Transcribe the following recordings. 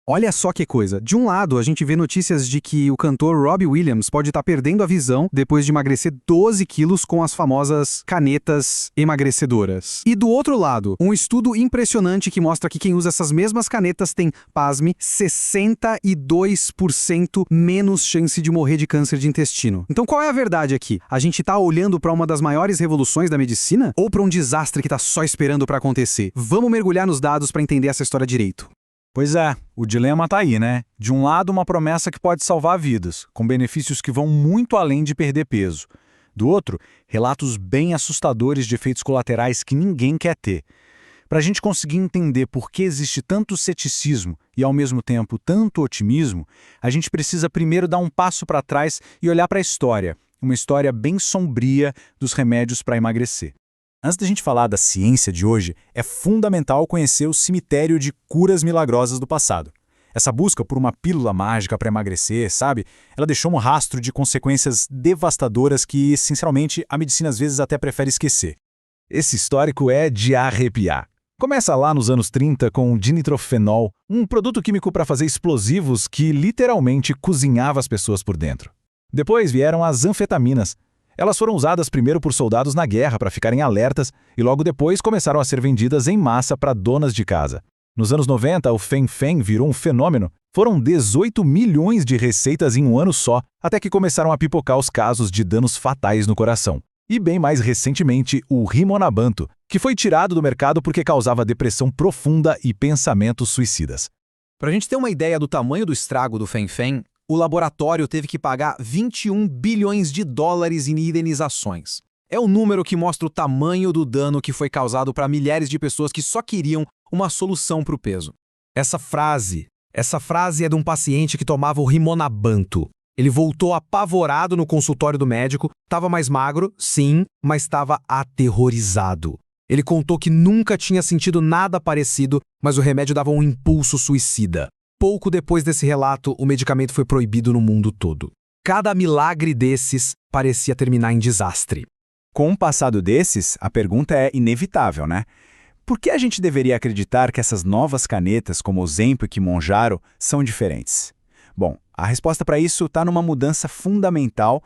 Olha só que coisa. De um lado, a gente vê notícias de que o cantor Robbie Williams pode estar perdendo a visão depois de emagrecer 12 quilos com as famosas canetas emagrecedoras. E do outro lado, um estudo impressionante que mostra que quem usa essas mesmas canetas tem, pasme, 62% menos chance de morrer de câncer de intestino. Então qual é a verdade aqui? A gente tá olhando para uma das maiores revoluções da medicina? Ou para um desastre que tá só esperando para acontecer? Vamos mergulhar nos dados para entender essa história direito. Pois é, o dilema tá aí, né? De um lado, uma promessa que pode salvar vidas, com benefícios que vão muito além de perder peso. Do outro, relatos bem assustadores de efeitos colaterais que ninguém quer ter. Para a gente conseguir entender por que existe tanto ceticismo e, ao mesmo tempo, tanto otimismo, a gente precisa primeiro dar um passo para trás e olhar para a história, uma história bem sombria dos remédios para emagrecer. Antes da gente falar da ciência de hoje, é fundamental conhecer o cemitério de curas milagrosas do passado. Essa busca por uma pílula mágica para emagrecer, sabe? Ela deixou um rastro de consequências devastadoras que, sinceramente, a medicina às vezes até prefere esquecer. Esse histórico é de arrepiar. Começa lá nos anos 30 com o dinitrofenol, um produto químico para fazer explosivos que literalmente cozinhava as pessoas por dentro. Depois vieram as anfetaminas. Elas foram usadas primeiro por soldados na guerra para ficarem alertas e logo depois começaram a ser vendidas em massa para donas de casa. Nos anos 90, o fen-phen virou um fenômeno. Foram 18 milhões de receitas em um ano só, até que começaram a pipocar os casos de danos fatais no coração. E bem mais recentemente, o Rimonabanto, que foi tirado do mercado porque causava depressão profunda e pensamentos suicidas. Para a gente ter uma ideia do tamanho do estrago do fen-phen, o laboratório teve que pagar 21 bilhões de dólares em indenizações. É o número que mostra o tamanho do dano que foi causado para milhares de pessoas que só queriam uma solução para o peso. Essa frase é de um paciente que tomava o Rimonabanto. Ele voltou apavorado no consultório do médico, estava mais magro, sim, mas estava aterrorizado. Ele contou que nunca tinha sentido nada parecido, mas o remédio dava um impulso suicida. Pouco depois desse relato, o medicamento foi proibido no mundo todo. Cada milagre desses parecia terminar em desastre. Com um passado desses, a pergunta é inevitável, né? Por que a gente deveria acreditar que essas novas canetas, como o Ozempic e Mounjaro, são diferentes? Bom, a resposta para isso está numa mudança fundamental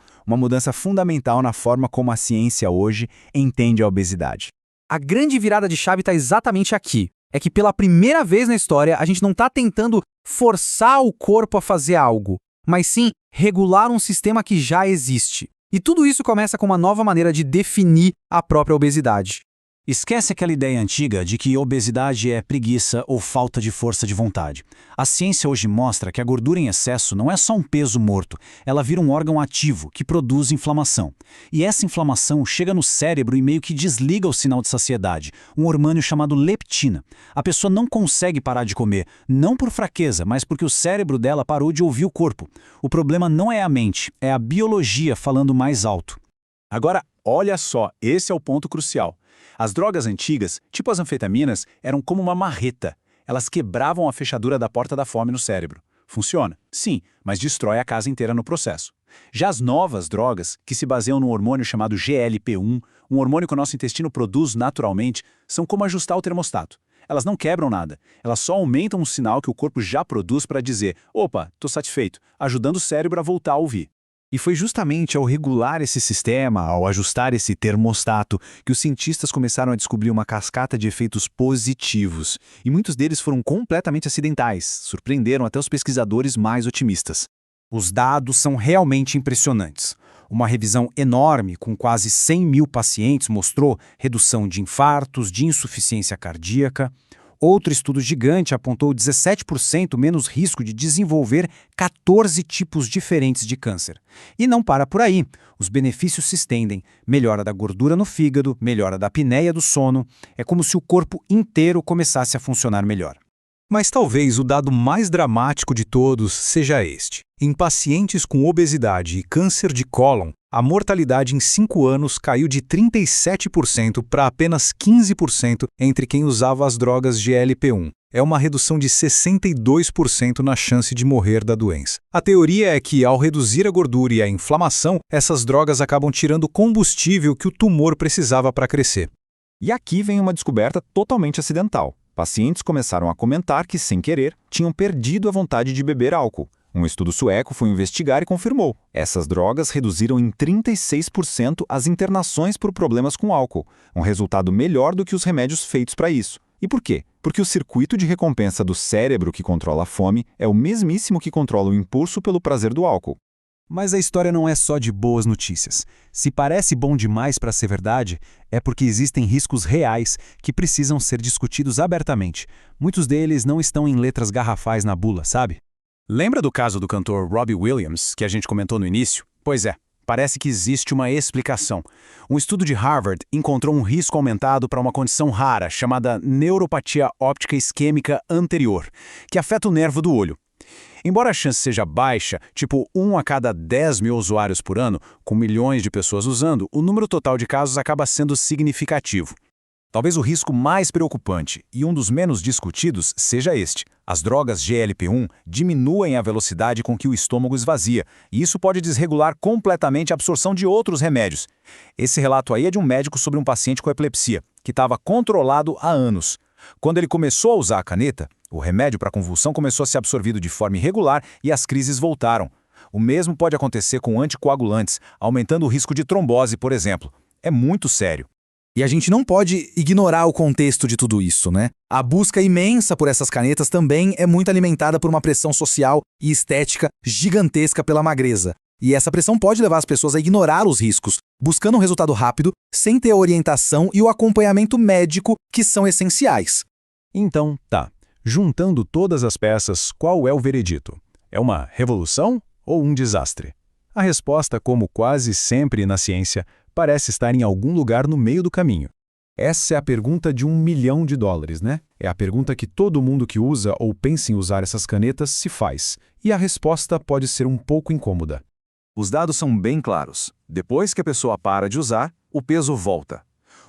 na forma como a ciência hoje entende a obesidade. A grande virada de chave está exatamente aqui. É que pela primeira vez na história, a gente não está tentando forçar o corpo a fazer algo, mas sim regular um sistema que já existe. E tudo isso começa com uma nova maneira de definir a própria obesidade. Esquece aquela ideia antiga de que obesidade é preguiça ou falta de força de vontade. A ciência hoje mostra que a gordura em excesso não é só um peso morto, ela vira um órgão ativo que produz inflamação. E essa inflamação chega no cérebro e meio que desliga o sinal de saciedade, um hormônio chamado leptina. A pessoa não consegue parar de comer, não por fraqueza, mas porque o cérebro dela parou de ouvir o corpo. O problema não é a mente, é a biologia falando mais alto. Agora, olha só, esse é o ponto crucial. As drogas antigas, tipo as anfetaminas, eram como uma marreta. Elas quebravam a fechadura da porta da fome no cérebro. Funciona? Sim, mas destrói a casa inteira no processo. Já as novas drogas, que se baseiam num hormônio chamado GLP-1, um hormônio que o nosso intestino produz naturalmente, são como ajustar o termostato. Elas não quebram nada, elas só aumentam um sinal que o corpo já produz para dizer «Opa, tô satisfeito», ajudando o cérebro a voltar a ouvir. E foi justamente ao regular esse sistema, ao ajustar esse termostato, que os cientistas começaram a descobrir uma cascata de efeitos positivos. E muitos deles foram completamente acidentais, surpreenderam até os pesquisadores mais otimistas. Os dados são realmente impressionantes. Uma revisão enorme, com quase 100 mil pacientes, mostrou redução de infartos, de insuficiência cardíaca. Outro estudo gigante apontou 17% menos risco de desenvolver 14 tipos diferentes de câncer. E não para por aí. Os benefícios se estendem. Melhora da gordura no fígado, melhora da apneia do sono. É como se o corpo inteiro começasse a funcionar melhor. Mas talvez o dado mais dramático de todos seja este. Em pacientes com obesidade e câncer de cólon, a mortalidade em 5 anos caiu de 37% para apenas 15% entre quem usava as drogas GLP-1. É uma redução de 62% na chance de morrer da doença. A teoria é que, ao reduzir a gordura e a inflamação, essas drogas acabam tirando o combustível que o tumor precisava para crescer. E aqui vem uma descoberta totalmente acidental. Pacientes começaram a comentar que, sem querer, tinham perdido a vontade de beber álcool. Um estudo sueco foi investigar e confirmou. Essas drogas reduziram em 36% as internações por problemas com álcool, um resultado melhor do que os remédios feitos para isso. E por quê? Porque o circuito de recompensa do cérebro que controla a fome é o mesmíssimo que controla o impulso pelo prazer do álcool. Mas a história não é só de boas notícias. Se parece bom demais para ser verdade, é porque existem riscos reais que precisam ser discutidos abertamente. Muitos deles não estão em letras garrafais na bula, sabe? Lembra do caso do cantor Robbie Williams, que a gente comentou no início? Pois é, parece que existe uma explicação. Um estudo de Harvard encontrou um risco aumentado para uma condição rara chamada neuropatia óptica isquêmica anterior, que afeta o nervo do olho. Embora a chance seja baixa, tipo 1 a cada 10 mil usuários por ano, com milhões de pessoas usando, o número total de casos acaba sendo significativo. Talvez o risco mais preocupante, e um dos menos discutidos, seja este. As drogas GLP-1 diminuem a velocidade com que o estômago esvazia, e isso pode desregular completamente a absorção de outros remédios. Esse relato aí é de um médico sobre um paciente com epilepsia, que estava controlado há anos. Quando ele começou a usar a caneta, o remédio para convulsão começou a ser absorvido de forma irregular e as crises voltaram. O mesmo pode acontecer com anticoagulantes, aumentando o risco de trombose, por exemplo. É muito sério. E a gente não pode ignorar o contexto de tudo isso, né? A busca imensa por essas canetas também é muito alimentada por uma pressão social e estética gigantesca pela magreza. E essa pressão pode levar as pessoas a ignorar os riscos, buscando um resultado rápido, sem ter a orientação e o acompanhamento médico que são essenciais. Então, tá. Juntando todas as peças, qual é o veredito? É uma revolução ou um desastre? A resposta, como quase sempre na ciência, parece estar em algum lugar no meio do caminho. Essa é a pergunta de $1 milhão, né? É a pergunta que todo mundo que usa ou pensa em usar essas canetas se faz. E a resposta pode ser um pouco incômoda. Os dados são bem claros. Depois que a pessoa para de usar, o peso volta.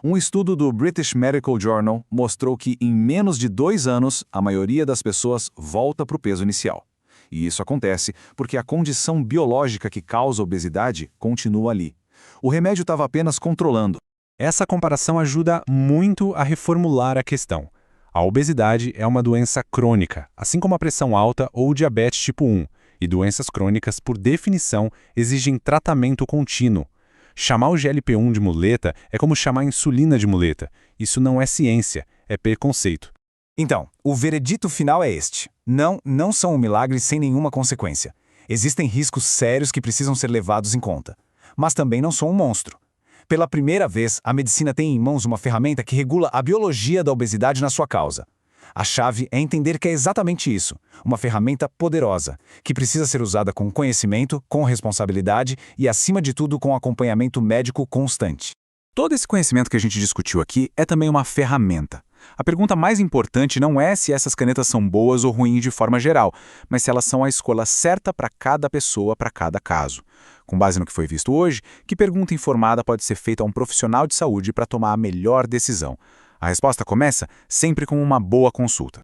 Um estudo do British Medical Journal mostrou que, em menos de 2 anos, a maioria das pessoas volta para o peso inicial. E isso acontece porque a condição biológica que causa obesidade continua ali. O remédio estava apenas controlando. Essa comparação ajuda muito a reformular a questão. A obesidade é uma doença crônica, assim como a pressão alta ou o diabetes tipo 1, e doenças crônicas, por definição, exigem tratamento contínuo. Chamar o GLP-1 de muleta é como chamar a insulina de muleta. Isso não é ciência, é preconceito. Então, o veredito final é este. Não são um milagre sem nenhuma consequência. Existem riscos sérios que precisam ser levados em conta. Mas também não são um monstro. Pela primeira vez, a medicina tem em mãos uma ferramenta que regula a biologia da obesidade na sua causa. A chave é entender que é exatamente isso, uma ferramenta poderosa, que precisa ser usada com conhecimento, com responsabilidade e, acima de tudo, com acompanhamento médico constante. Todo esse conhecimento que a gente discutiu aqui é também uma ferramenta. A pergunta mais importante não é se essas canetas são boas ou ruins de forma geral, mas se elas são a escolha certa para cada pessoa, para cada caso. Com base no que foi visto hoje, que pergunta informada pode ser feita a um profissional de saúde para tomar a melhor decisão? A resposta começa sempre com uma boa consulta.